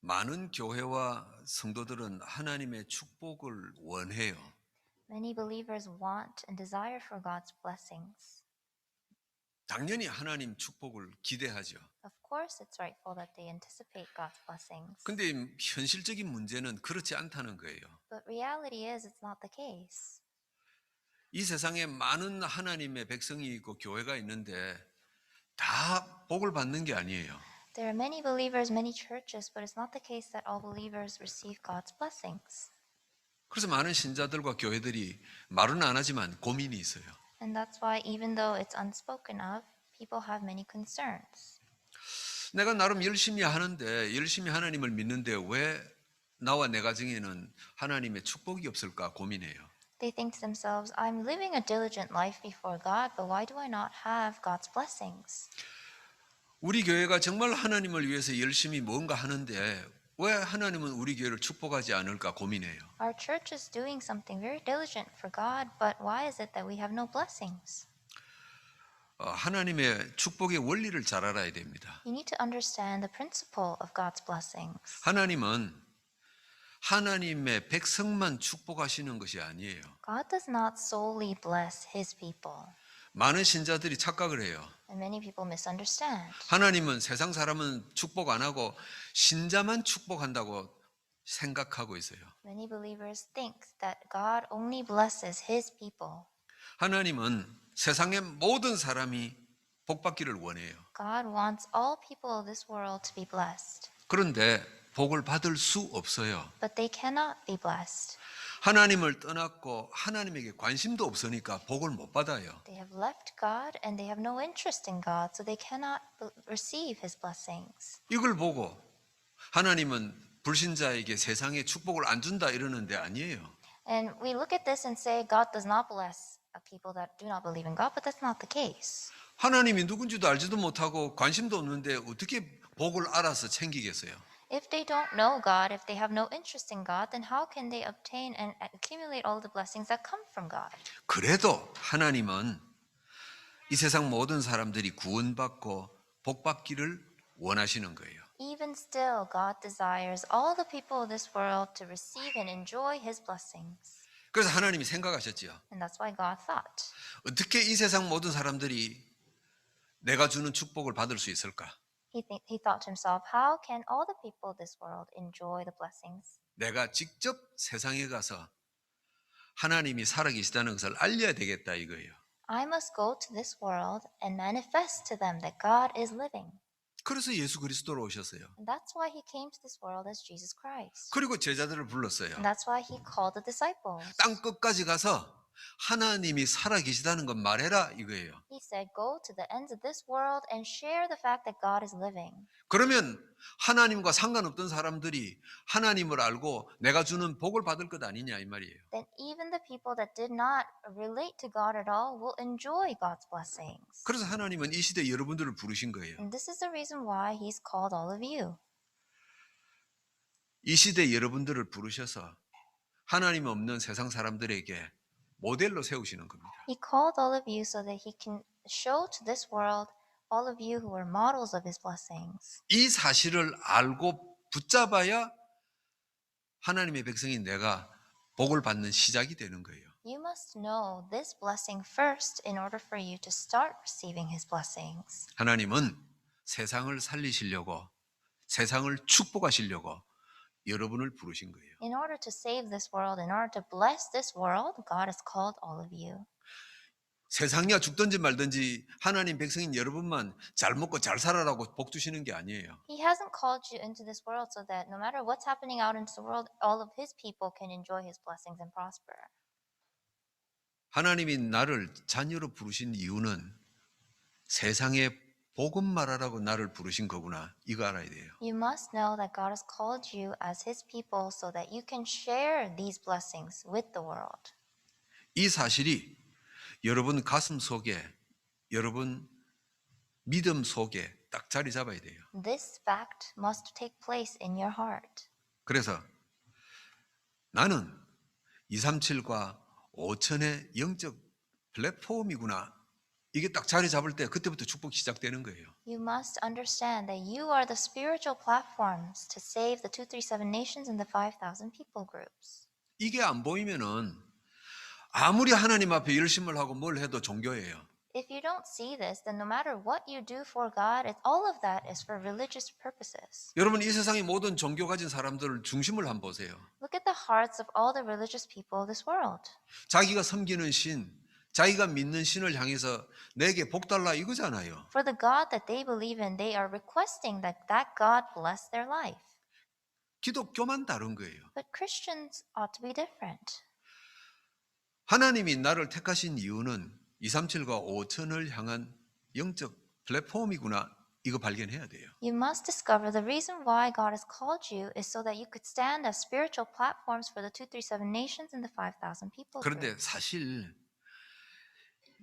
많은 교회와 성도들은 하나님의 축복을 원해요. Many believers want and desire for God's blessings. 당연히 하나님 축복을 기대하죠. Of course, it's rightful that they anticipate God's blessings. 근데 현실적인 문제는 그렇지 않다는 거예요. But reality is, it's not the case. 이 세상에 많은 하나님의 백성이 있고 교회가 있는데 다 복을 받는 게 아니에요. There are many believers, many churches, but it's not the case that all believers receive God's blessings. 그래서 많은 신자들과 교회들이 말은 안 하지만 고민이 있어요. And that's why, even though it's unspoken of, people have many concerns. 내가 나름 열심히 하는데 열심히 하나님을 믿는데 왜 나와 내 가정에는 하나님의 축복이 없을까 고민해요. They think to themselves, I'm living a diligent life before God, but why do I not have God's blessings? 우리 교회가 정말 하나님을 위해서 열심히 뭔가 하는데 왜 하나님은 우리 교회를 축복하지 않을까 고민해요. Our church is doing something very diligent for God, but why is it that we have no blessings? 하나님의 축복의 원리를 잘 알아야 됩니다. You need to understand the principle of God's blessings. 하나님은 하나님의 백성만 축복하시는 것이 아니에요. God does not solely bless His people. 많은 신자들이 착각을 해요. And many people misunderstand. 하나님은 세상 사람은 축복 안 하고 신자만 축복한다고 생각하고 있어요. Many believers think that God only blesses His people. 하나님은 세상의 모든 사람이 복받기를 원해요. God wants all people of this world to be blessed. 그런데 복을 받을 수 없어요. But they cannot be blessed. 하나님을 떠났고 하나님에게 관심도 없으니까 복을 못 받아요. They have left God and they have no interest in God, so they cannot receive His blessings. 이걸 보고 하나님은 불신자에게 세상에 축복을 안 준다 이러는데 아니에요. And we look at this and say God does not bless people that do not believe in God, but that's not the case. 하나님이 누군지도 알지도 못하고 관심도 없는데 어떻게 복을 알아서 챙기겠어요? If they don't know God, if they have no interest in God, then how can they obtain and accumulate all the blessings that come from God? 그래도 하나님은 이 세상 모든 사람들이 구원받고 복받기를 원하시는 거예요. Even still, God desires all the people of this world to receive and enjoy His blessings. 그래서 하나님이 생각하셨지요. And that's why God thought. 어떻게 이 세상 모든 사람들이 내가 주는 축복을 받을 수 있을까? He thought to himself, how can all the people of this world enjoy the blessings? 내가 직접 세상에 가서 하나님이 살아계시다는 것을 알려야 되겠다 이거예요. I must go to this world and manifest to them that God is living. 그래서 예수 그리스도로 오셨어요. And that's why He came to this world as Jesus Christ. 그리고 제자들을 불렀어요. And that's why He called the disciples. 땅 끝까지 가서 하나님이 살아계시다는 것 말해라 이거예요. He said, go to the ends of this world and share the fact that God is living. 그러면 하나님과 상관없던 사람들이 하나님을 알고 내가 주는 복을 받을 것 아니냐 이 말이에요. Then even the people that did not relate to God at all will enjoy God's blessings. 그래서 하나님은 이 시대 여러분들을 부르신 거예요. And this is the reason why He's called all of you. 이 시대 여러분들을 부르셔서 하나님 없는 세상 사람들에게 모델로 세우시는 겁니다. He called all of you so that He can show to this world all of you who are models of His blessings. 이 사실을 알고 붙잡아야 하나님의 백성인 내가 복을 받는 시작이 되는 거예요. You must know this blessing first in order for you to start receiving His blessings. 하나님은 세상을 살리시려고 세상을 축복하시려고 여러분을 부르신 거예요. In order to save this world, in order to bless this world, God has called all of you. 세상이야 죽든지 말든지 하나님 백성인 여러분만 잘 먹고 잘 살아라고 복 주시는 게 아니에요. He hasn't called you into this world so that no matter what's happening out into the world, all of His people can enjoy His blessings and prosper. 하나님이 나를 자녀로 부르신 이유는 세상에 복음 말하라고 나를 부르신 거구나. 이거 알아야 돼요. You must know that God has called you as His people so that you can share these blessings with the world. 이 사실이 여러분 가슴 속에, 여러분 믿음 속에 딱 자리 잡아야 돼요. This fact must take place in your heart. 그래서 나는 237과 5000의 영적 플랫폼이구나. 이게 딱 자리 잡을 때 그때부터 축복이 시작되는 거예요. You must understand that you are the spiritual platforms to save the 237 nations and the 5,000 people groups. 이게 안 보이면은 아무리 하나님 앞에 열심을 하고 뭘 해도 종교예요. If you don't see this, then no matter what you do for God, all of that is for religious purposes. 여러분 이 세상의 모든 종교 가진 사람들을 중심을 한번 보세요. Look at the hearts of all the religious people of this world. 자기가 섬기는 신, 자기가 믿는 신을 향해서 내게 복 달라 이거잖아요. For the God that they believe in, they are requesting that that God bless their life. 기독교만 다른 거예요. But Christians ought to be different. 하나님이 나를 택하신 이유는 237과 5천을 향한 영적 플랫폼이구나. 이거 발견해야 돼요. You must discover the reason why God has called you is so that you could stand as spiritual platforms for the 237 nations and the 5,000 people 그런데 group. 사실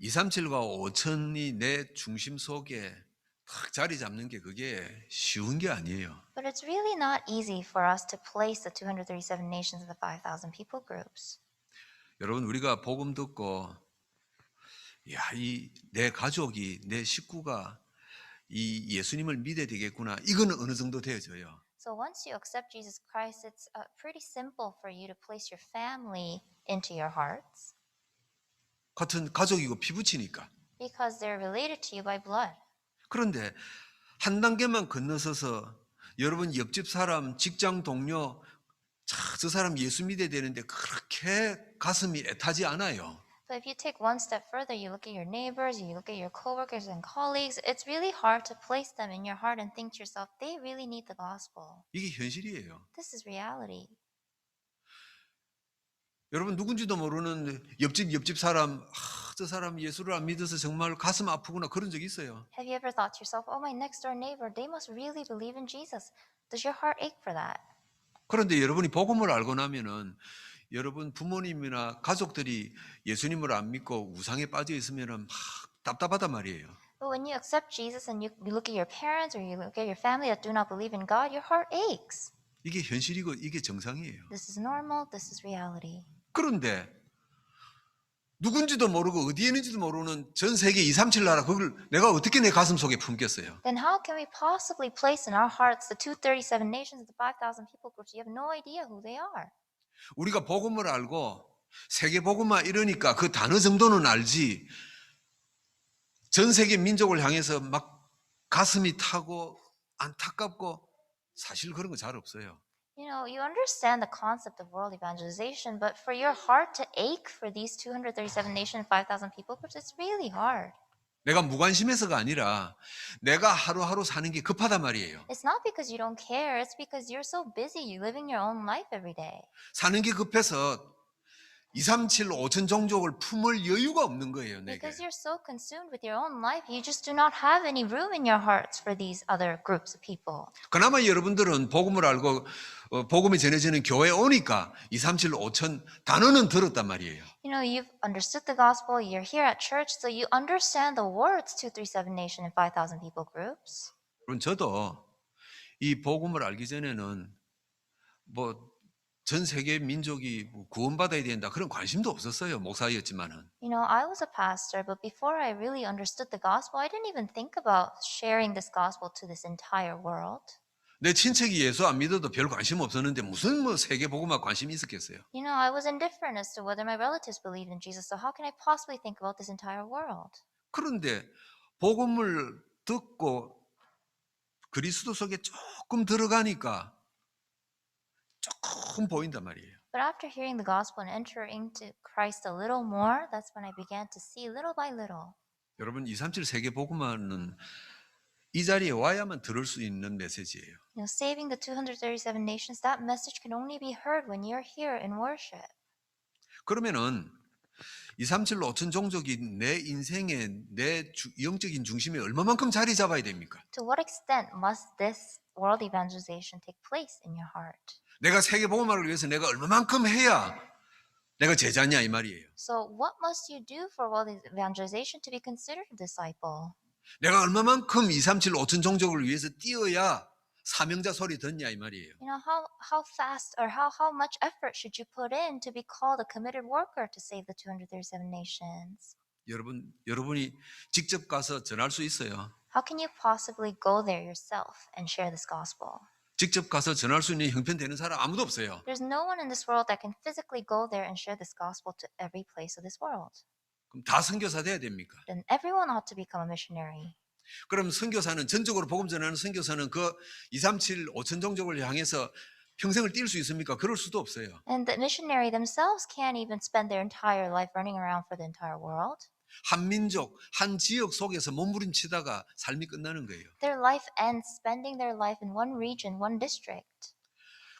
237과 5천이 내 중심 속에 딱 자리 잡는 게 그게 쉬운 게 아니에요. But it's really not easy for us to place the 237 nations and the 5,000 people groups. 여러분 우리가 복음 듣고 야, 이 내 가족이 내 식구가 이 예수님을 믿어야 되겠구나. 이거는 어느 정도 되어져요. So once you accept Jesus Christ, it's pretty simple for you to place your family into your hearts 같은 가족이고 피부치니까. because they're related to you by blood. 그런데 한 단계만 건너서서 여러분 옆집 사람, 직장 동료 저 사람 예수 믿어야 되는데 그렇게 가슴이 애타지 않아요. But if you take one step further, you look at your neighbors, you look at your coworkers and colleagues, it's really hard to place them in your heart and think to yourself, they really need the gospel. 이게 현실이에요. This is reality. 여러분 누군지도 모르는 옆집 사람 저 사람 예수를 안 믿어서 정말 가슴 아프구나 그런 적 있어요. Have you ever thought to yourself, oh, my next door neighbor, they must really believe in Jesus. Does your heart ache for that? 그런데 여러분이 복음을 알고 나면은 여러분 부모님이나 가족들이 예수님을 안 믿고 우상에 빠져 있으면은 막 답답하단 말이에요. But when you accept Jesus and you look at your parents or you look at your family that do not believe in God, your heart aches. 이게 현실이고 이게 정상이에요. This is normal, this is reality. 그런데 누군지도 모르고 어디에 있는지도 모르는 전 세계 237 나라 그걸 내가 어떻게 내 가슴 속에 품겠어요? Then how can we possibly place in our hearts the 237 nations, the 5,000 people groups? You have no idea who they are. 우리가 복음을 알고 세계 복음화 이러니까 그 단어 정도는 알지 전 세계 민족을 향해서 막 가슴이 타고 안타깝고 사실 그런 거 잘 없어요. You know, you understand the concept of world evangelization, but for your heart to ache for these 237 nations, 5,000 people groups, it's really hard. 내가 무관심해서가 아니라 내가 하루하루 사는 게 급하단 말이에요. It's not because you don't care, it's because you're so busy, you're living your own life every day. 사는 게 급해서 237, 5천 종족을 품을 여유가 없는 거예요, 내게. Because you're so consumed with your own life, you just do not have any room in your hearts for these other groups of people. 그나마 여러분들은 복음을 알고 복음이 전해지는 교회에 오니까 237, 5천 단어는 들었단 말이에요. You know, you've understood the gospel, you're here at church, so you understand the words 237 nation and 5,000 people groups. 여러분 저도 이 복음을 알기 전에는 뭐 전 세계 민족이 구원받아야 된다 그런 관심도 없었어요. 목사였지만은. You know, I was a pastor, but before I really understood the gospel, I didn't even think about sharing this gospel to this entire world. 내 친척이 예수 안 믿어도 별 관심 없었는데 무슨 뭐 세계 복음화 관심이 있었겠어요. You know, I was indifferent as to whether my relatives believed in Jesus, so how can I possibly think about this entire world? 그런데 복음을 듣고 그리스도 속에 조금 들어가니까 조금 보인단 말이에요. But after hearing the gospel and entering into Christ a little more, that's when I began to see little by little. 여러분 237 세계 복음화는 이 자리에 와야만 들을 수 있는 메시지예요. You know, saving the 237 nations, that message can only be heard when you're here in worship. 그러면은 237, 5천 종족이 내 인생의 내 영적인 중심에 얼마만큼 자리 잡아야 됩니까? To what extent must this world evangelization take place in your heart? 내가 세계 복음화를 위해서 내가 얼마만큼 해야 내가 제자냐 이 말이에요. So what must you do for world evangelization to be considered a disciple? 내가 얼마만큼 237, 5천 종족을 위해서 뛰어야 사명자 소리 듣냐 이 말이에요. You know, how fast or how much effort should you put in to be called a committed worker to save the 237 nations? 여러분이 직접 가서 전할 수 있어요. How can you possibly go there yourself and share this gospel? 직접 가서 전할 수 있는 형편되는 사람 아무도 없어요. There's no one in this world that can physically go there and share this gospel to every place of this world. 그럼 다 선교사 돼야 됩니까? Then everyone ought to become a missionary. 그럼 선교사는 전적으로 복음 전하는 선교사는 그 237, 5천 종족을 향해서 평생을 뛸 수 있습니까? 그럴 수도 없어요. And the missionary themselves can't even spend their entire life running around for the entire world. 한 민족, 한 지역 속에서 몸부림치다가 삶이 끝나는 거예요. Their life ends spending their life in one region, one district.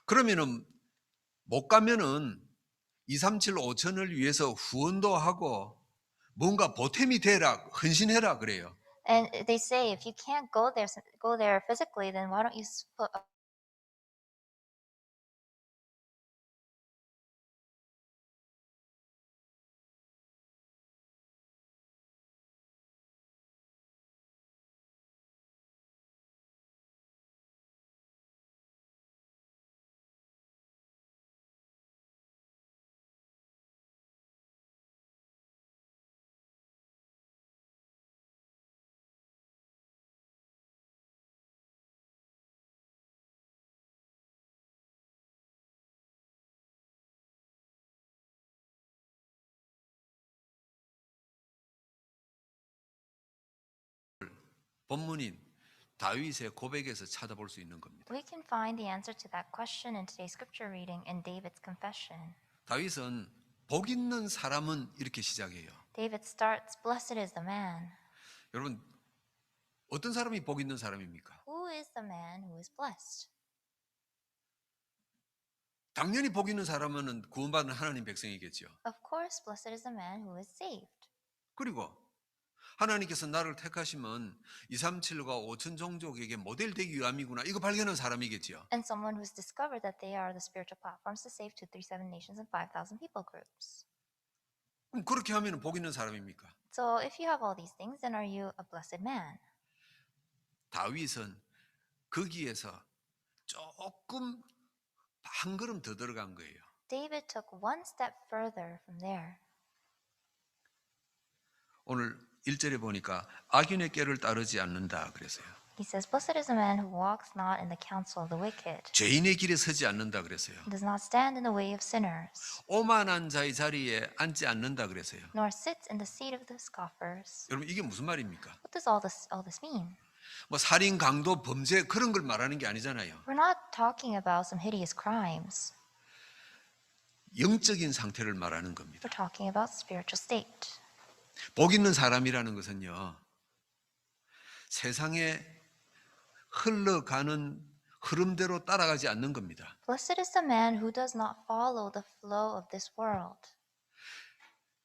그러면은 못 가면은 237, 5천을 위해서 후원도 하고 뭔가 보탬이 되라, 헌신해라 그래요. And they say if you can't go there physically, then why don't you put 본문인 다윗의 고백에서 찾아볼 수 있는 겁니다. We can find the answer to that question in today's scripture reading in David's confession. 다윗은 복 있는 사람은 이렇게 시작해요. David starts, "Blessed is the man." 여러분 어떤 사람이 복 있는 사람입니까? Who is the man who is blessed? 당연히 복 있는 사람은 구원받은 하나님 백성이겠죠. Of course, blessed is the man who is saved. 그리고 하나님께서 나를 택하시면 237과 5천 종족에게 모델 되기 위함이구나. 이거 발견한 사람이겠죠. And someone who's discovered that they are the spiritual platforms to save 237 nations and 5,000 people groups. 그럼 그렇게 하면 복 있는 사람입니까? So if you have all these things, then are you a blessed man? 다윗은 거기에서 조금 한 걸음 더 들어간 거예요. David took one step further from there. 오늘 1절에 보니까 악인의 꾀를 따르지 않는다 그랬어요. He says, "Blessed is the man who walks not in the counsel of the wicked, 죄인의 길에 서지 않는다 그랬어요. does not stand in the way of sinners, 오만한 자의 자리에 앉지 않는다 그랬어요. nor sits in the seat of the scoffers." 여러분 이게 무슨 말입니까? What does all this mean? 뭐 살인, 강도, 범죄 그런 걸 말하는 게 아니잖아요. We're not talking about some hideous crimes. 영적인 상태를 말하는 겁니다. We're talking about spiritual state. 복 있는 사람이라는 것은요. 세상에 흘러가는 흐름대로 따라가지 않는 겁니다. Blessed is the man who does not follow the flow of this world.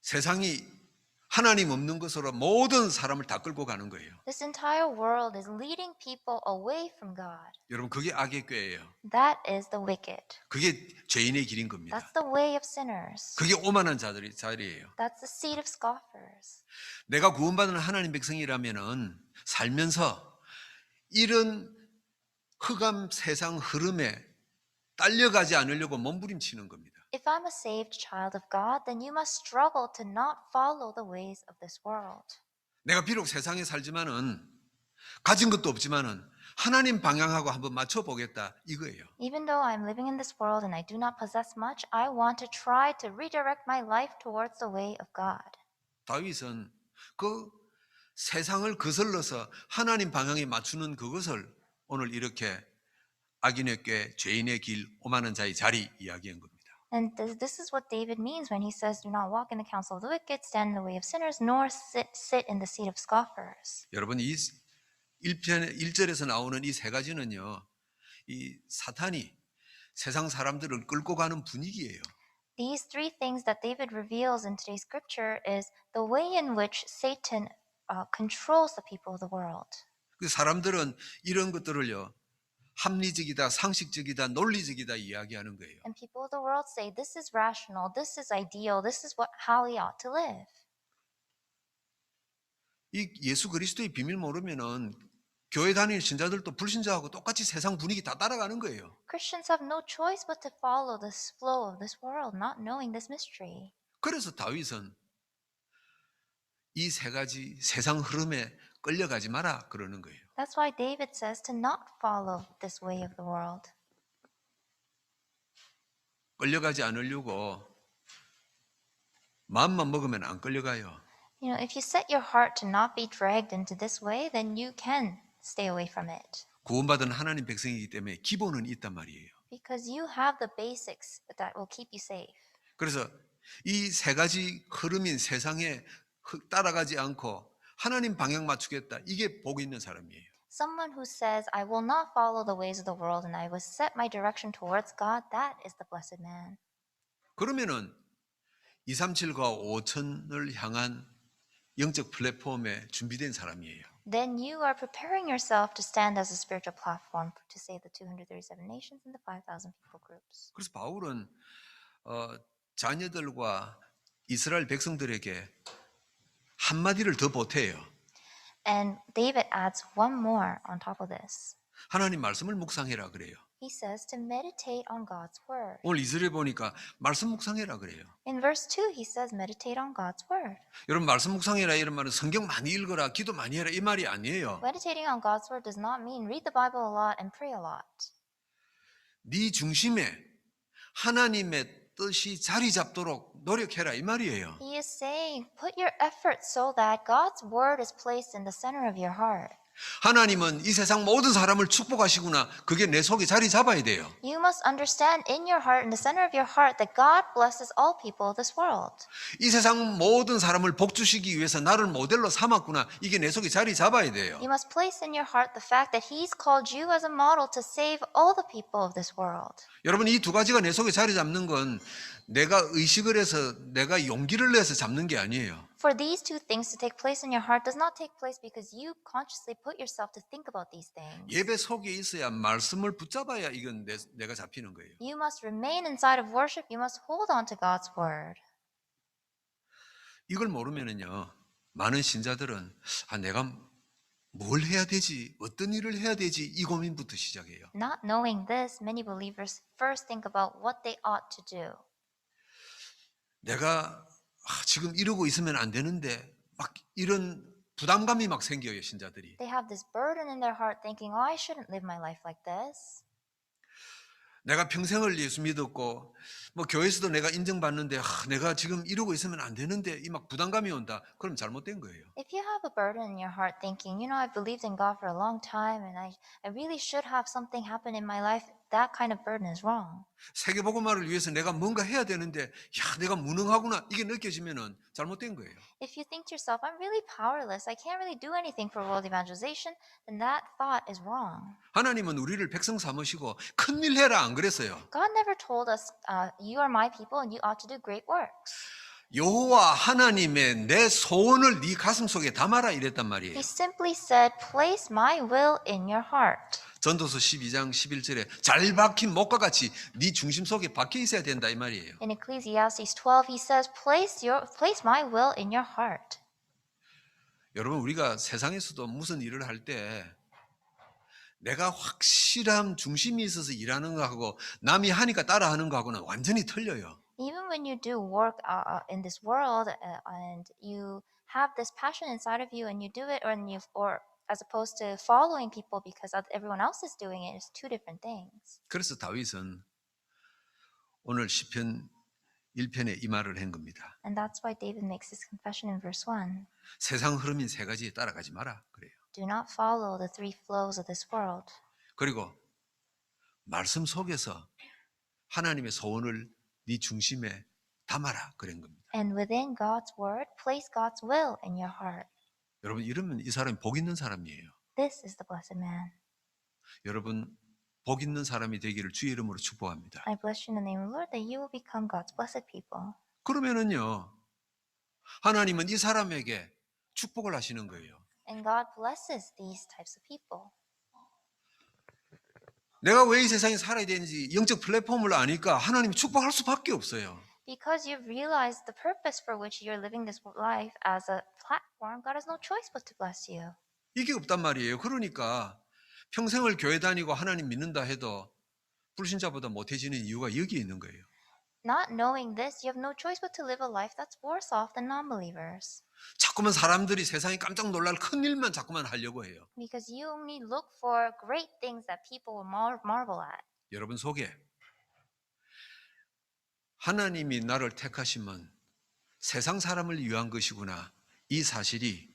세상이 하나님 없는 것으로 모든 사람을 다 끌고 가는 거예요. This entire world is leading people away from God. 여러분 그게 악의 꾀예요. That is the wicked. 그게 죄인의 길인 겁니다. That's the way of sinners. 그게 오만한 자리예요. That's the seat of scoffers. 내가 구원받은 하나님 백성이라면은 살면서 이런 흑암 세상 흐름에 딸려가지 않으려고 몸부림치는 겁니다. If I'm a saved child of God, then you must struggle to not follow the ways of this world. 내가 비록 세상에 살지만은 가진 것도 없지만은 하나님 방향하고 한번 맞춰 보겠다 이거예요. Even though I'm living in this world and I do not possess much, I want to try to redirect my life towards the way of God. 다윗은 그 세상을 거슬러서 하나님 방향에 맞추는 그것을 오늘 이렇게 악인의 꾀, 죄인의 길, 오만한 자의 자리 이야기한 겁니다. And this is what David means when he says, "Do not walk in the counsel of the wicked, stand in the way of sinners, nor sit in the seat of scoffers." 여러분 이 1절에서 나오는 이 세 가지는요. 이 사탄이 세상 사람들을 끌고 가는 분위기예요. These three things that David reveals in today's scripture is the way in which Satan controls the people of the world. 그 사람들은 이런 것들을요. 합리적이다, 상식적이다, 논리적이다 이야기하는 거예요. And people of the world say, "This is rational, this is ideal, this is how we ought to live." 이 예수 그리스도의 비밀 모르면은 교회 다니는 신자들도 불신자하고 똑같이 세상 분위기 다 따라가는 거예요. Christians have no choice but to follow this flow of this world, not knowing this mystery. 그래서 다윗은 이 세 가지 세상 흐름에 끌려가지 마라 그러는 거예요. That's why David says to not follow this way of the world. 끌려가지 않으려고 마음만 먹으면 안 끌려가요. You know, if you set your heart to not be dragged into this way, then you can stay away from it. 구원받은 하나님 백성이기 때문에 기본은 있단 말이에요. Because you have the basics that will keep you safe. 그래서 이 세 가지 흐름인 세상에 따라가지 않고 하나님 방향 맞추겠다. 이게 복 있는 사람이에요. Someone who says, I will not follow the ways of the world and I will set my direction towards God, that is the blessed man. 그러면은 237과 5000을 향한 영적 플랫폼에 준비된 사람이에요. Then you are preparing yourself to stand as a spiritual platform to save the 237 nations and the 5,000 people groups. 그래서 바울은 자녀들과 이스라엘 백성들에게 한마디를 더 보태요. And David adds one more on top of this. 하나님 말씀을 묵상해라 그래요. He says to meditate on God's word. 오늘 이스라엘 보니까 말씀 묵상해라 그래요. In verse 2, he says meditate on God's word. 여러분 말씀 묵상해라 이런 말은 성경 많이 읽어라 기도 많이 해라 이 말이 아니에요. Meditating on God's word does not mean read the Bible a lot and pray a lot. 네 중심에 하나님의 뜻이 자리 잡도록 노력해라 이 말이에요. He is saying put your effort so that God's word is placed in the center of your heart. 하나님은 이 세상 모든 사람을 축복하시구나. 그게 내 속에 자리 잡아야 돼요. You must understand in your heart, in the center of your heart, that God blesses all people of this world. 이 세상 모든 사람을 복 주시기 위해서 나를 모델로 삼았구나. 이게 내 속에 자리 잡아야 돼요. You must place in your heart the fact that He's called you as a model to save all the people of this world. 여러분 이 두 가지가 내 속에 자리 잡는 건 내가 의식을 해서 내가 용기를 내서 잡는 게 아니에요. For these two things to take place in your heart does not take place because you consciously put yourself to think about these things. 예배 속에 있어야 말씀을 붙잡아야 이건 내가 잡히는 거예요. You must remain inside of worship. You must hold on to God's word. 이걸 모르면은요. 많은 신자들은 내가 뭘 해야 되지? 어떤 일을 해야 되지? 이 고민부터 시작해요. Not knowing this, many believers first think about what they ought to do. 내가 지금 이러고 있으면 안 되는데 막 이런 부담감이 막 생겨요, 신자들이. They have this burden in their heart thinking, oh, I shouldn't live my life like this. 내가 평생을 예수 믿었고 뭐 교회에서도 내가 인정받는데 내가 지금 이러고 있으면 안 되는데 이 막 부담감이 온다. 그럼 잘못된 거예요. If you have a burden in your heart thinking, I've believed in God for a long time and I really should have something happen in my life, that kind of burden is wrong. 세계복음화를 위해서 내가 뭔가 해야 되는데 내가 무능하구나 이게 느껴지면은 잘못된 거예요. If you think to yourself, I'm really powerless, I can't really do anything for world evangelization, then that thought is wrong. 하나님은 우리를 백성 삼으시고 큰일 해라 안 그랬어요. God never told us, you are my people and you ought to do great works. 여호와 하나님의 내 소원을 네 가슴 속에 담아라 이랬단 말이에요. He simply said, place my will in your heart. 전도서 12장 11절에 잘 박힌 목과 같이 네 중심 속에 박혀 있어야 된다 이 말이에요. In Ecclesiastes 12, he says, place my will in your heart. 여러분 우리가 세상에서도 무슨 일을 할 때 내가 확실한 중심이 있어서 일하는 거하고 남이 하니까 따라하는 거하고는 완전히 틀려요. Even when you do work in this world and you have this passion inside of you and you do it or as opposed to following people because everyone else is doing it, it's two different things. 그래서 다윗은 오늘 시편 1편에 이 말을 한 겁니다. And that's why David makes his confession in verse 1. 세상 흐름인 세 가지에 따라가지 마라 그래요. Do not follow the three flows of this world. 그리고 말씀 속에서 하나님의 소원을 네 중심에 담아라 그런 겁니다. And within God's word, place God's will in your heart. 여러분 이러면 이 사람이 복 있는 사람이에요. This is the blessed man. 여러분 복 있는 사람이 되기를 주의 이름으로 축복합니다. I bless you in the name of the Lord that you will become God's blessed people. 그러면은요 하나님은 이 사람에게 축복을 하시는 거예요. And God blesses these types of people. 내가 왜 이 세상에 살아야 되는지 영적 플랫폼을 아니까 하나님이 축복할 수밖에 없어요. Because you realize the purpose for which you're living this life as a platform, God has no choice but to bless you. 이게 없단 말이에요. 그러니까 평생을 교회 다니고 하나님 믿는다 해도 불신자보다 못해지는 이유가 여기에 있는 거예요. Not knowing this, you have no choice but to live a life that's worse off than non-believers. 자꾸만 사람들이 세상에 깜짝 놀랄 큰 일만 자꾸만 하려고 해요. Because you only look for great things that people will marvel at. 여러분 속에 하나님이 나를 택하시면 세상 사람을 위한 것이구나. 이 사실이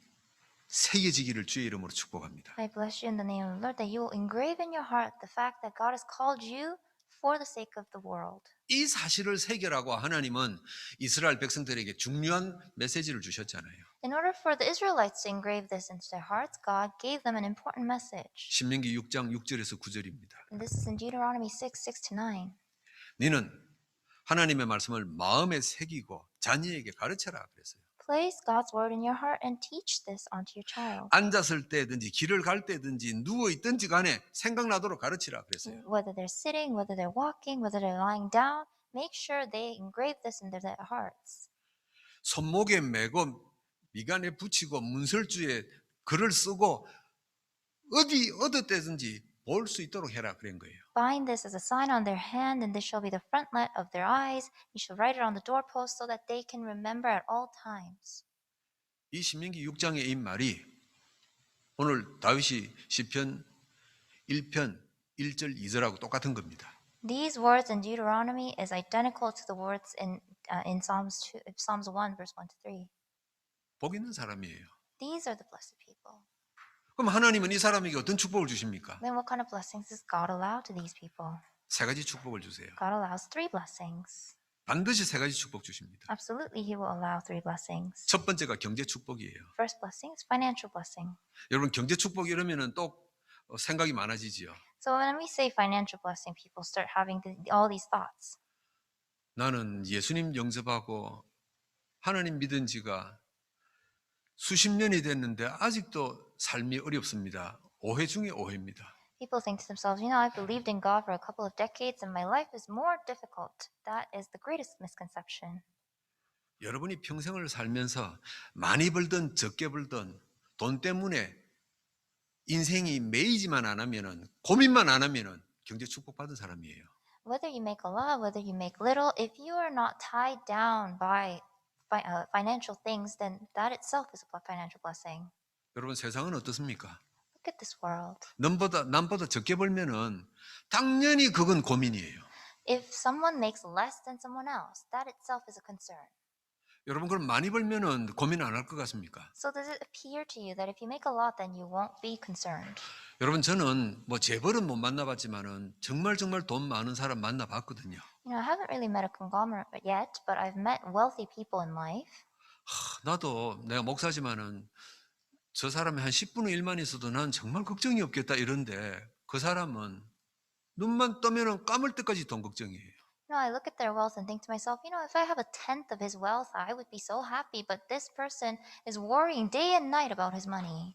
새겨지기를 주의 이름으로 축복합니다. I bless you in the name of the Lord that you will engrave in your heart the fact that God has called you for the sake of the world. 이 사실을 새겨라고 하나님은 이스라엘 백성들에게 중요한 메시지를 주셨잖아요. In order for the Israelites to engrave this into their hearts, God gave them an important message. 신명기 6장 6절에서 9절입니다. And this is in Deuteronomy 6:6-9. 너는 하나님의 말씀을 마음에 새기고 자녀에게 가르쳐라 그랬어요. Place God's word in your heart and teach this onto your child. 앉았을 때든지 길을 갈 때든지 누워 있든지 간에 생각나도록 가르치라 그랬어요. Whether they're sitting, whether they're walking, whether they're lying down, make sure they engrave this in their hearts. 손목에 메고 미간에 붙이고 문설주에 글을 쓰고 어디 때든지 볼 수 있도록 해라 그런 거예요. Bind this as a sign on their hand, and this shall be the frontlet of their eyes. You shall write it on the doorpost so that they can remember at all times. 이 신명기 6장의 이 말이 오늘 다윗이 시편 1편 1절 2절하고 똑같은 겁니다. These words in Deuteronomy is identical to the words in Psalms 1 verse 1 to 3. 복 있는 사람이에요. These are the blessed people. 그럼 하나님은 이 사람에게 어떤 축복을 주십니까? Then what kind of blessings does God allow to these people? 세 가지 축복을 주세요. God allows 3 blessings. 반드시 세 가지 축복 주십니다. Absolutely, He will allow 3 blessings. 첫 번째가 경제 축복이에요. First blessing is financial blessing. 여러분 경제 축복 이러면은 또 생각이 많아지지요. So when we say financial blessing, people start having all these thoughts. 나는 예수님 영접하고 하나님 믿은 지가 수십 년이 됐는데 아직도 삶이 어렵습니다. 오해 중에 오해입니다. People think to themselves, I've believed in God for a couple of decades and my life is more difficult. That is the greatest misconception. 여러분이 평생을 살면서 많이 벌든 적게 벌든 돈 때문에 인생이 매이지만 안 하면은 고민만 안 하면은 경제 축복받은 사람이에요. Whether you make a lot, whether you make little, if you are not tied down by financial things, then that itself is a financial blessing. 여러분 세상은 어떻습니까? Look at this world. 남보다 적게 벌면은 당연히 그건 고민이에요. If someone makes less than someone else, that itself is a concern. 여러분 그럼 많이 벌면은 고민 안 할 것 같습니까? So does it appear to you that if you make a lot, then you won't be concerned? 여러분 저는 뭐 재벌은 못 만나봤지만은 정말 돈 많은 사람 만나봤거든요. I haven't really met a conglomerate yet, but I've met wealthy people in life. 나도 내가 목사지만은 저 사람이 한 10분의 1만 있어도 난 정말 걱정이 없겠다 이런데 그 사람은 눈만 뜨면은 감을 때까지 돈 걱정이에요. I look at their wealth and think to myself, if I have a tenth of his wealth, I would be so happy. But this person is worrying day and night about his money.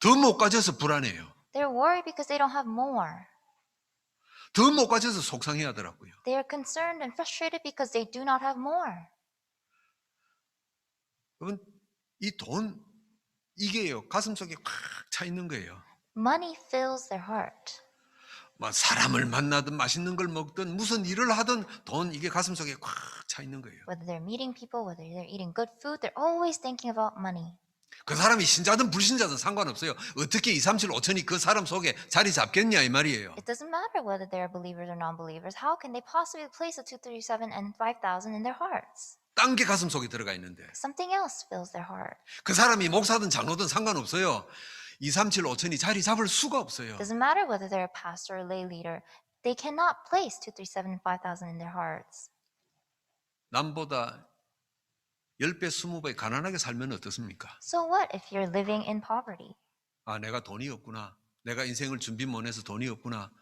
더 못 가져서 불안해요. They're worried because they don't have more. 더 못 가져서 속상해하더라고요. They are concerned and frustrated because they do not have more. 여러분 이 돈 이게요 가슴속에 꽉 차 있는 거예요. Money fills their heart. 뭐 사람을 만나든 맛있는 걸 먹든 무슨 일을 하든 돈 이게 가슴속에 꽉 차 있는 거예요. Whether they're meeting people, whether they're eating good food, they're always thinking about money. 그 사람이 신자든 불신자든 상관없어요. 어떻게 2, 3, 7, 5천이 그 사람 속에 자리 잡겠냐 이 말이에요. It doesn't matter whether they're believers or non-believers. How can they possibly place the 237 and 5,000 in their hearts? 딴 게 가슴 속에 들어가 있는데 Something else fills their heart. 그 사람이 목사든 장로든 상관없어요. 2, 3, 7, 5천이 자리 잡을 수가 없어요. Doesn't matter whether they're a pastor or lay leader. They cannot place 237 and 5,000 in their hearts. 남보다 10배, 20배 가난하게 살면 어떻습니까? So what if you're living in poverty? 아, 내가 돈이 없구나. 내가 인생을 준비 못 해서 돈이 없구나.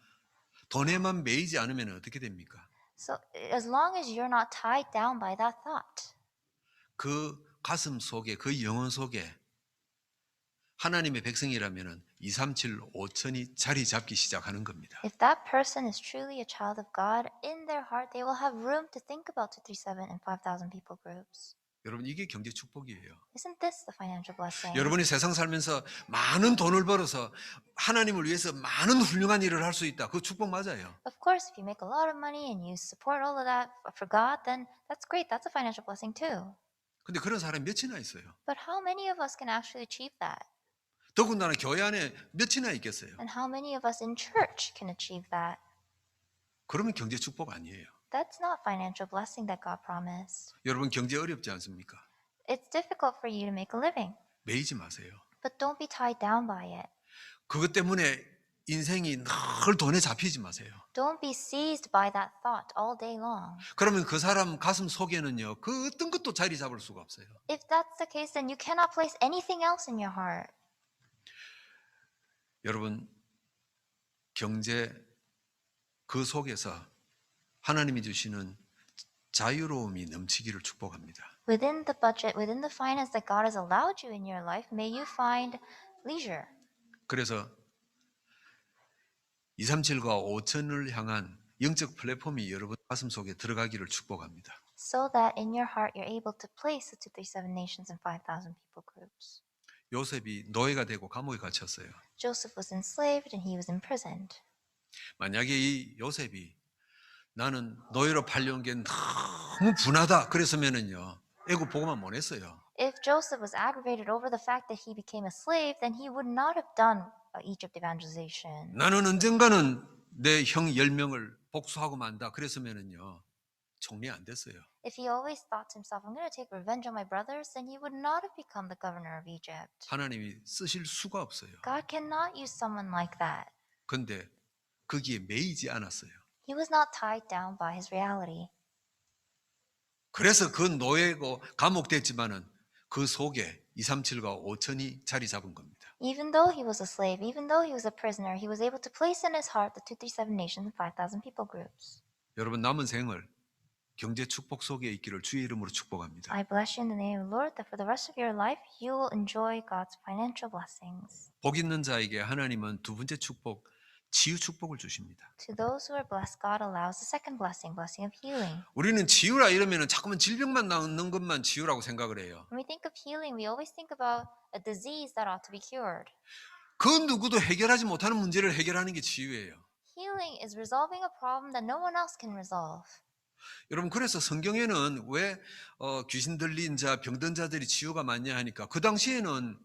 돈에만 매이지 않으면 어떻게 됩니까? So as long as you're not tied down by that thought, 그 가슴 속에, 그 영혼 속에 하나님의 백성이라면 2, 3, 7, 5천이 자리 잡기 시작하는 겁니다. if that person is truly a child of God, in their heart they will have room to think about 237 and 5,000 people groups. 여러분 이게 경제 축복이에요. Isn't this the financial blessing? 여러분이 세상 살면서 많은 돈을 벌어서 하나님을 위해서 많은 훌륭한 일을 할 수 있다. 그 축복 맞아요. Of course, if you make a lot of money and you support all of that for God, then that's great. That's a financial blessing too. 근데 그런 사람이 몇이나 있어요. But how many of us can actually achieve that? 더군다나 교회 안에 몇이나 있겠어요. And how many of us in church can achieve that? 그러면 경제 축복 아니에요. That's not financial blessing that God promised. 여러분 경제 어렵지 않습니까? It's difficult for you to make a living, 매이지 마세요. but don't be tied down by it. 그것 때문에 인생이 늘 돈에 잡히지 마세요. Don't be seized by that thought all day long. 그러면 그 사람 가슴 속에는요, 그 어떤 것도 자리 잡을 수가 없어요. If that's the case, then you cannot place anything else in your heart. 여러분, 경제 그 속에서 하나님이 주시는 자유로움이 넘치기를 축복합니다. Within the budget, within the finance that God has allowed you in your life, may you find leisure. 그래서 237과 5천을 향한 영적 플랫폼이 여러분 가슴 속에 들어가기를 축복합니다. So that in your heart you're able to place the 237 nations and 5,000 people groups. 요셉이 노예가 되고 감옥에 갇혔어요. Joseph was enslaved and he was imprisoned. 만약에 이 요셉이 나는 노예로 팔려온 게 너무 분하다 그랬으면은요 애굽 보고만 못 했어요. If Joseph was aggravated over the fact that he became a slave, then he would not have done Egypt evangelization. 나는 언젠가는 내 형 10명을 복수하고 만다 그랬으면은요 총리 안 됐어요. If he always thought to himself, I'm going to take revenge on my brothers, then he would not have become the governor of Egypt. 하나님이 쓰실 수가 없어요. God cannot use someone like that. 근데 거기에 매이지 않았어요. He was not tied down by his reality. 그래서 그 노예고 감옥됐지만은 그 속에 237과 5천이 자리 잡은 겁니다. Even though he was a slave, even though he was a prisoner, he was able to place in his heart the 237 nations and 5,000 people groups. 여러분 남은 생을 경제 축복 속에 있기를 주의 이름으로 축복합니다. I bless you in the name of the Lord that for the rest of your life you will enjoy God's financial blessings. 복 있는 자에게 하나님은 두 번째 축복, 치유 축복을 주십니다. To those who are blessed, God allows the second blessing, blessing of healing. 우리는 치유라 이러면은 자꾸만 질병만 나는 것만 치유라고 생각을 해요. When we think of healing, we always think about a disease that ought to be cured. 그 누구도 해결하지 못하는 문제를 해결하는 게 치유예요. Healing is resolving a problem that no one else can resolve. 여러분 그래서 성경에는 왜 귀신 들린 자, 병든 자들이 치유가 많냐 하니까 그 당시에는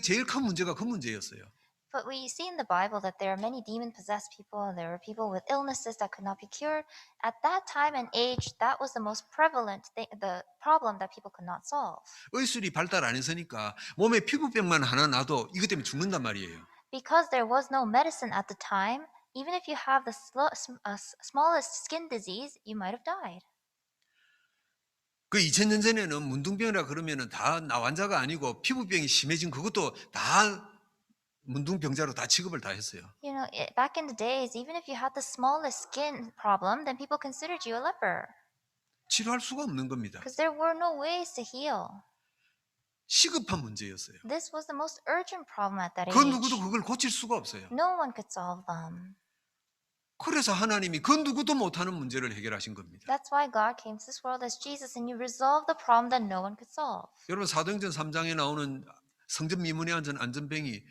제일 큰 문제가 그 문제였어요. But we see in the Bible that there are many demon-possessed people and there were people with illnesses that could not be cured. At that time and age, that was the most prevalent the problem that people could not solve. 의술이 발달 안 했으니까 몸에 피부병만 하나 나도 이것 때문에 죽는단 말이에요. Because there was no medicine at the time, even if you have the smallest skin disease, you might have died. 그 2000년 전에는 문둥병이라 그러면은 다 나환자가 아니고 피부병이 심해진 그것도 다 문둥병자로 다 취급을 다 했어요. You know, back in the days, even if you had the smallest skin problem, then people considered you a leper 치료할 수가 없는 겁니다. because there were no ways to heal. 시급한 문제였어요. This was the most urgent problem at that 그 age. 누구도 그걸 고칠 수가 없어요. No one could solve them. 그래서 하나님이 그 누구도 못하는 문제를 해결하신 겁니다. That's why God came to this world as Jesus and you resolved the problem that no one could solve. 여러분 사도행전 3장에 나오는 성전 미문에 앉은 안전뱅이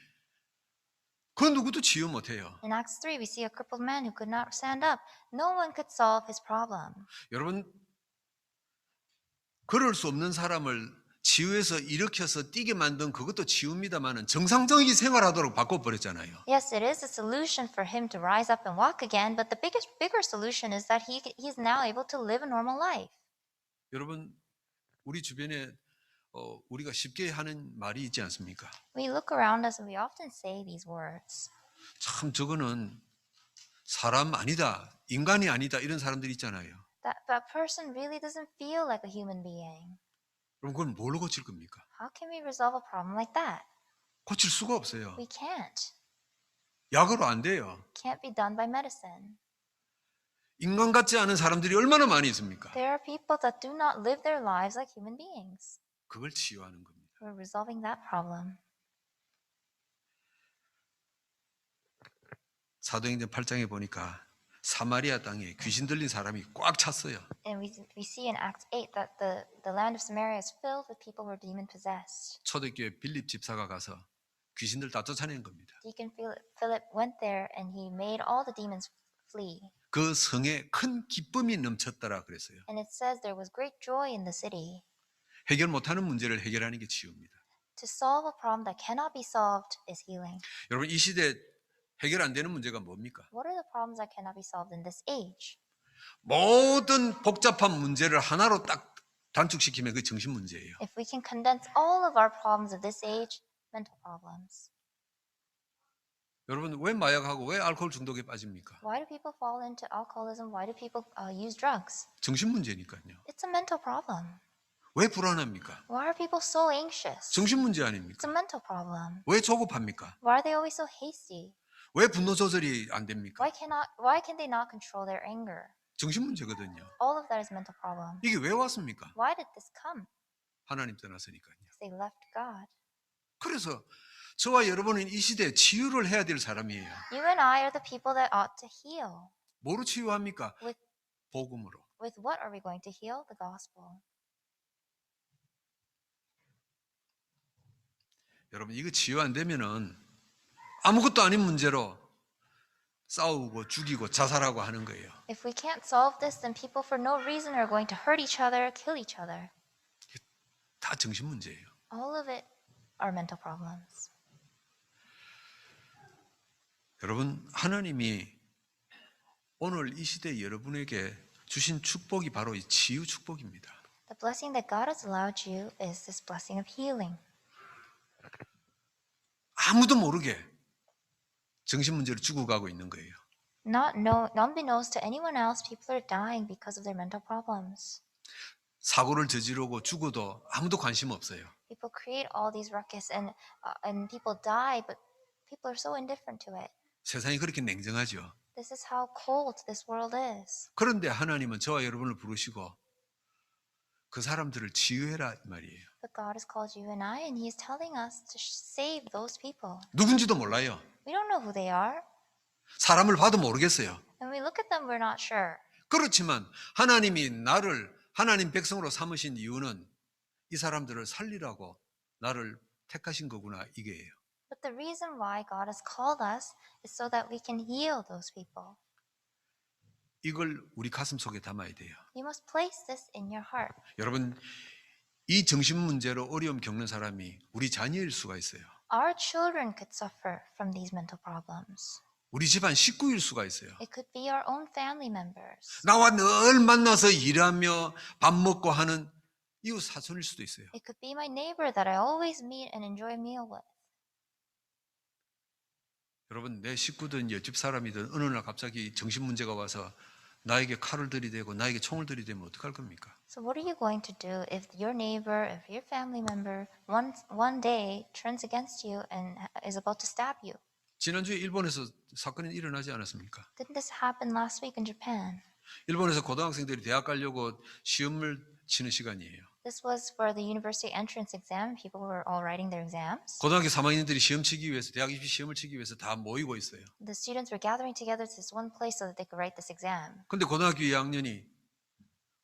그 누구도 치유 못해요. In Acts 3, we see a crippled man who could not stand up. No one could solve his problem. 여러분 걸을 수 없는 사람을 치유해서 일으켜서 뛰게 만든 그것도 치유입니다만은 정상적인 생활하도록 바꿔버렸잖아요. Yes, it is a solution for him to rise up and walk again, but the bigger solution is that he's now able to live a normal life. 여러분 우리 주변에 우리가 쉽게 하는 말이 있지 않습니까? We look around us and we often say these words. 참 저거는 사람 아니다, 인간이 아니다 이런 사람들이 있잖아요. That person really doesn't feel like a human being. 그럼 그걸 뭘로 고칠 겁니까? How can we resolve a problem like that? 고칠 수가 없어요. We can't. 약으로 안 돼요. Can't be done by medicine. 인간 같지 않은 사람들이 얼마나 많이 있습니까? There are people that do not live their lives like human beings. 그걸 치유하는 겁니다. We're resolving that problem. 사도행전 8장에 보니까 사마리아 땅에 귀신 들린 사람이 꽉 찼어요. And we see in Acts 8 that the land of Samaria is filled with people who are demon possessed. 초대교회 빌립 집사가 가서 귀신들 다 쫓아낸 겁니다. Deacon Philip went there and he made all the demons flee. 그 성에 큰 기쁨이 넘쳤더라 그랬어요. And it says there was great joy in the city. 해결 못하는 문제를 해결하는 게 치유입니다. To solve a problem that cannot be solved is healing. 여러분 이 시대 해결 안 되는 문제가 뭡니까? What are the problems that cannot be solved in this age? 모든 복잡한 문제를 하나로 딱 단축시키면 그게 정신 문제예요. If we can condense all of our problems of this age, mental problems. 여러분 왜 마약하고 왜 알코올 중독에 빠집니까? Why do people fall into alcoholism? Why do people use drugs? 정신 문제니까요. It's a mental problem. 왜 불안합니까? Why are people so anxious? 정신 문제 It's 아닙니까? a mental problem. 왜 조급합니까? Why are they always so hasty? 왜 분노 조절이 안 됩니까? Why can they not control their anger? 정신 문제거든요. All of that is mental problem. 이게 왜 왔습니까? Why did this come? 하나님 떠났으니까요. Because they left God. 그래서 저와 여러분은 이 시대에 치유를 해야 될 사람이에요. You and I are the people that ought to heal. 뭐로 치유합니까? With 복음으로. with what are we going to heal? The gospel. 여러분 이거 치유 안 되면은 아무것도 아닌 문제로 싸우고 죽이고 자살하고 하는 거예요. If we can't solve this, then people for no reason are going to hurt each other, kill each other. 다 정신 문제예요. All of it are mental problems. 여러분 하나님이 오늘 이 시대 여러분에게 주신 축복이 바로 이 치유 축복입니다. The blessing that God has allowed you is this blessing of healing. 아무도 모르게 정신 문제로 죽어가고 있는 거예요. Unbeknownst to anyone else, people are dying because of their mental problems. 사고를 저지르고 죽어도 아무도 관심 없어요. People create all these ruckus and people die, but people are so indifferent to it. 세상이 그렇게 냉정하죠. This is how cold this world is. 그런데 하나님은 저와 여러분을 부르시고 그 사람들을 치유해라 이 말이에요. But God has called you and I, and He is telling us to save those people. 누군지도 몰라요. We don't know who they are. 사람을 봐도 모르겠어요. When we look at them, we're not sure. 그렇지만 하나님이 나를 하나님 백성으로 삼으신 이유는 이 사람들을 살리라고 나를 택하신 거구나 이게예요. But the reason why God has called us is so that we can heal those people. 이걸 우리 가슴 속에 담아야 돼요. You must place this in your heart. 여러분 이 정신 문제로 어려움 겪는 사람이 우리 자녀일 수가 있어요. Our children could suffer from these mental problems. 우리 집안 식구일 수가 있어요. It could be our own family members. 나와 늘 만나서 일하며 밥 먹고 하는 이웃 사촌일 수도 있어요. It could be my neighbor that I always meet and enjoy a meal with. 여러분 내 식구든 옆집 사람이든 어느 날 갑자기 정신 문제가 와서 나에게 칼을 들이대고 나에게 총을 들이대면 어떡할 겁니까? So what are you going to do if your neighbor, if your family member one day turns against you and is about to stab you? 지난주에 일본에서 사건이 일어나지 않았습니까? Didn't this happen last week in Japan? 일본에서 고등학생들이 대학 가려고 시험을 치는 시간이에요. This was for the university entrance exam. People were all writing their exams. 고등학교 3학년들이 시험 치기 위해서 대학 입시 시험을 치기 위해서 다 모이고 있어요. The students were gathering together to this one place so that they could write this exam. 근데 고등학교 2학년이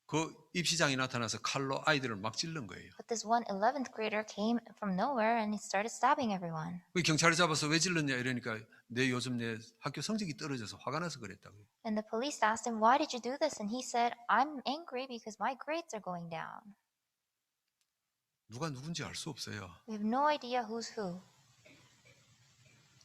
그 입시장에 나타나서 칼로 아이들을 막 찔른 거예요. But this one 11th grader came from nowhere and he started stabbing everyone. 그 경찰을 잡아서 왜 찔렀냐 이러니까 요즘 내 학교 성적이 떨어져서 화가 나서 그랬다고요. And the police asked him, "Why did you do this?" And he said, "I'm angry because my grades are going down." 누가 누군지 알 수 없어요. We have no idea who's who.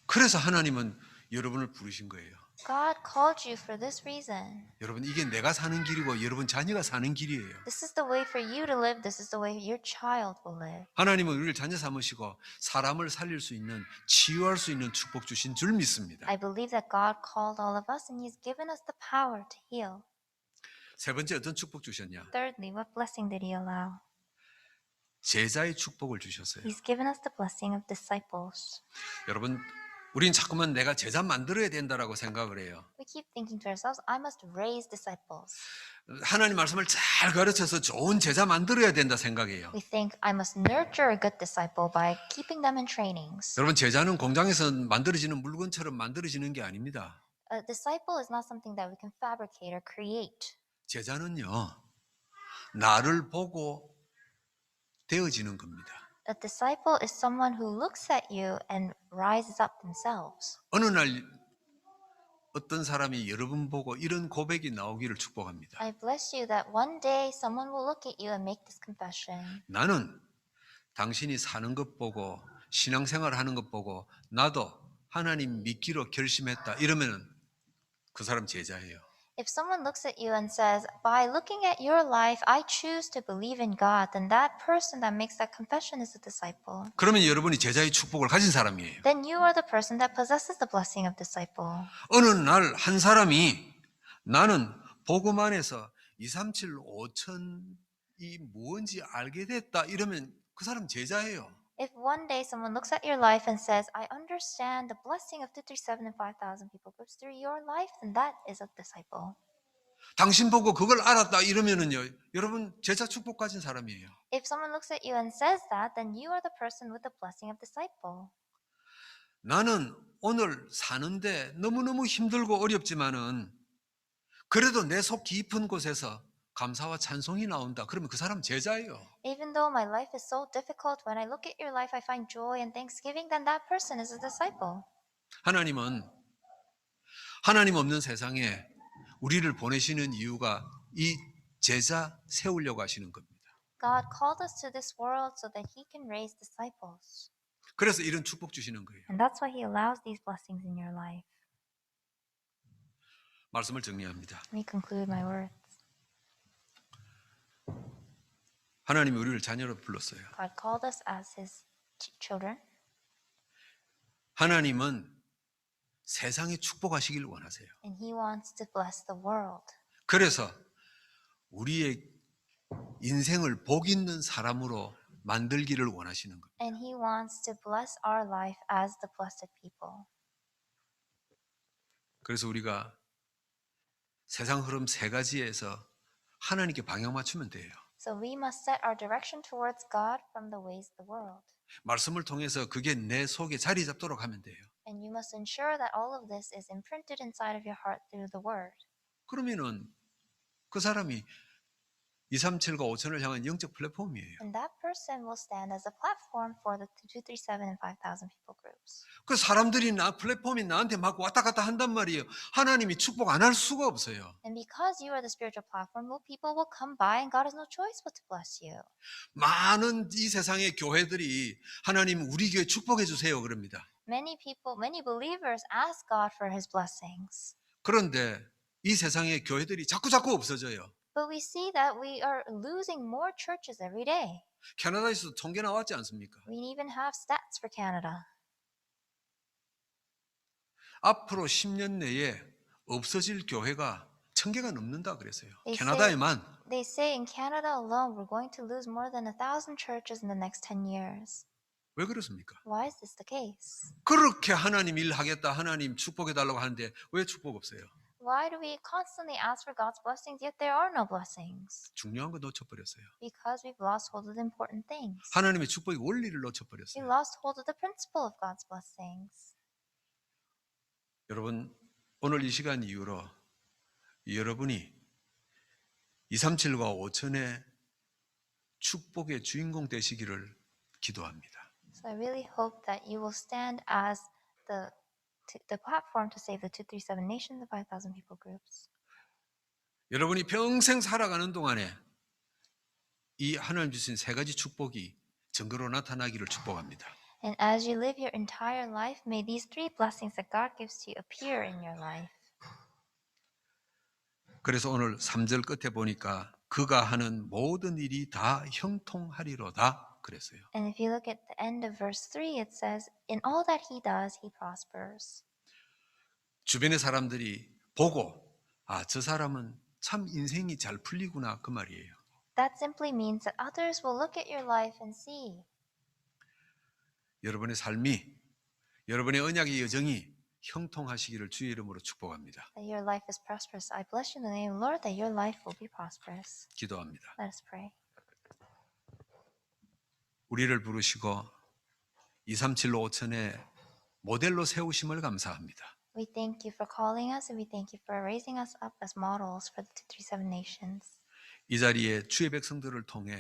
그래서 하나님은 여러분을 부르신 거예요. God called you for this reason. 여러분 이게 내가 사는 길이고 여러분 자녀가 사는 길이에요. This is the way for you to live. This is the way your child will live. 하나님은 우리를 자녀 삼으시고 사람을 살릴 수 있는 치유할 수 있는 축복 주신 줄 믿습니다. I believe that God called all of us and He's given us the power to heal. 세 번째 어떤 축복 주셨냐? Thirdly, what blessing did He allow? 제자의 축복을 주셨어요. He's given us the blessing of disciples. 여러분 우린 자꾸만 내가 제자 만들어야 된다라고 생각을 해요. We keep thinking to ourselves, I must raise disciples. 하나님 말씀을 잘 가르쳐서 좋은 제자 만들어야 된다 생각해요. We think I must nurture a good disciple by keeping them in trainings. 여러분 제자는 공장에서 만들어지는 물건처럼 만들어지는 게 아닙니다. A disciple is not something that we can fabricate or create. 제자는요, 나를 보고 되어지는 겁니다. A disciple is someone who looks at you and rises up themselves. 어느 날 어떤 사람이 여러분 보고 이런 고백이 나오기를 축복합니다. I bless you that one day someone will look at you and make this confession. 나는 당신이 사는 것 보고 신앙생활 하는 것 보고 나도 하나님 믿기로 결심했다. 이러면은 그 사람 제자예요. If someone looks at you and says, by looking at your life, I choose to believe in God, then that person that makes that confession is a disciple. 그러면 여러분이 제자의 축복을 가진 사람이에요. Then you are the person that possesses the blessing of disciple. 어느 날 한 사람이 나는 복음 안에서 237, 5천이 뭔지 알게 됐다. 이러면 그 사람 제자예요. If one day someone looks at your life and says, I understand the blessing of 237 and 5,000 people groups through your life, then that is a disciple. 당신 보고 그걸 알았다 이러면은요, 여러분 제자 축복 가진 사람이에요. If someone looks at you and says that, then you are the person with the blessing of disciple. 나는 오늘 사는데 너무너무 힘들고 어렵지만은 그래도 내 속 깊은 곳에서 감사와 찬송이 나온다. 그러면 그 사람 제자예요. Even though my life is so difficult, when I look at your life, I find joy and thanksgiving, then that person is a disciple. 하나님은 하나님 없는 세상에 우리를 보내시는 이유가 이 제자 세우려고 하시는 겁니다. God called us to this world so that He can raise disciples. 그래서 이런 축복 주시는 거예요. And that's why He allows these blessings in your life. 말씀을 정리합니다. Let me conclude my words. 하나님이 우리를 자녀로 불렀어요. God called us as His children. 하나님은 세상에 축복하시길 원하세요. And He wants to bless the world. 그래서 우리의 인생을 복 있는 사람으로 만들기를 원하시는 겁니다. And He wants to bless our life as the blessed people. 그래서 우리가 세상 흐름 세 가지에서 하나님께 방향 맞추면 돼요. So we must set our direction towards God from the ways of the world. 말씀을 통해서 그게 내 속에 자리 잡도록 하면 돼요. And you must ensure that all of this is imprinted inside of your heart through the Word. 그러면은 그 사람이 237과 5천을 향한 영적 플랫폼이에요. And that person will stand as a platform for the 237 and 5,000 people groups. 그 사람들이 플랫폼이 나한테 막 왔다 갔다 한단 말이에요. 하나님이 축복 안 할 수가 없어요. And because you are the spiritual platform, people will come by and God has no choice but to bless you. 많은 이 세상의 교회들이 하나님 우리 교회 축복해 주세요 그럽니다. Many people, many believers ask God for His blessings. 그런데 이 세상의 교회들이 자꾸 없어져요. But we see that we are losing more churches every day. 캐나다에서도 통계 나왔지 않습니까? We even have stats for Canada. 앞으로 10년 내에 없어질 교회가 1,000개가 넘는다 그랬어요. They 캐나다에만. They say in Canada alone, we're going to lose more than 1,000 churches in the next 10 years. 왜 그렇습니까? Why is this the case? 그렇게 하나님 일하겠다, 하나님 축복해 달라고 하는데 왜 축복 없어요? Why do we constantly ask for God's blessings, yet there are no blessings? 중요한 거 놓쳐버렸어요. Because we've lost hold of the important things. 하나님의 축복의 원리를 We 놓쳐버렸어요. lost hold of the principle of God's blessings. 여러분, 오늘 이 시간 이후로 여러분이 237과 5천의 축복의 주인공 되시기를 기도합니다. So I really hope that you will stand as the platform to save the 237 nations, the 5,000 people groups. 여러분이 평생 살아가는 동안에 이 하나님 주신 세 가지 축복이 증거로 나타나기를 축복합니다. And as you live your entire life, may these three blessings that God gives to you appear in your life. 그래서 오늘 3절 끝에 보니까 그가 하는 모든 일이 다 형통하리로다 그랬어요. And if you look at the end of verse 3, it says, in all that he does, he prospers. 주변의 사람들이 보고 저 사람은 참 인생이 잘 풀리구나 그 말이에요. That simply means that others will look at your life and see 여러분의 삶이 여러분의 언약의 여정이 형통하시기를 주의 이름으로 축복합니다. that your life is prosperous. I bless you in the name of the Lord that your life will be prosperous. 기도합니다. Let us pray. 우리를 부르시고 237로 5천의 모델로 세우심을 감사합니다. We thank you for calling us and we thank you for raising us up as models for the 237 nations. 이 자리에 주의 백성들을 통해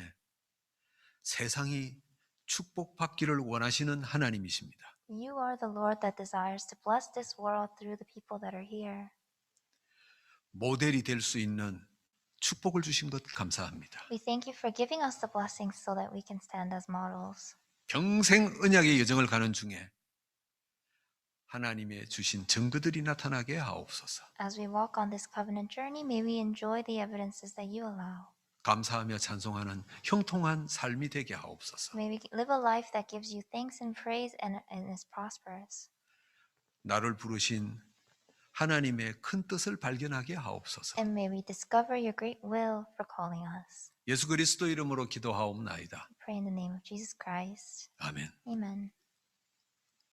세상이 축복받기를 원하시는 하나님이십니다. You are the Lord that desires to bless this world through the people that are here. 모델이 될 수 있는 축복을 주신 것 감사합니다. We thank you for giving us the blessings so that we can stand as models. 평생 언약의 여정을 가는 중에 하나님의 주신 증거들이 나타나게 하옵소서. As we walk on this covenant journey, may we enjoy the evidences that you allow. 감사하며 찬송하는 형통한 삶이 되게 하옵소서. May we live a life that gives you thanks and praise and is prosperous. 나를 부르신 하나님의 큰 뜻을 발견하게 하옵소서. And may we discover your great will for calling us. 예수 그리스도 이름으로 기도하옵나이다. We pray in the name of Jesus Christ. 아멘. Amen.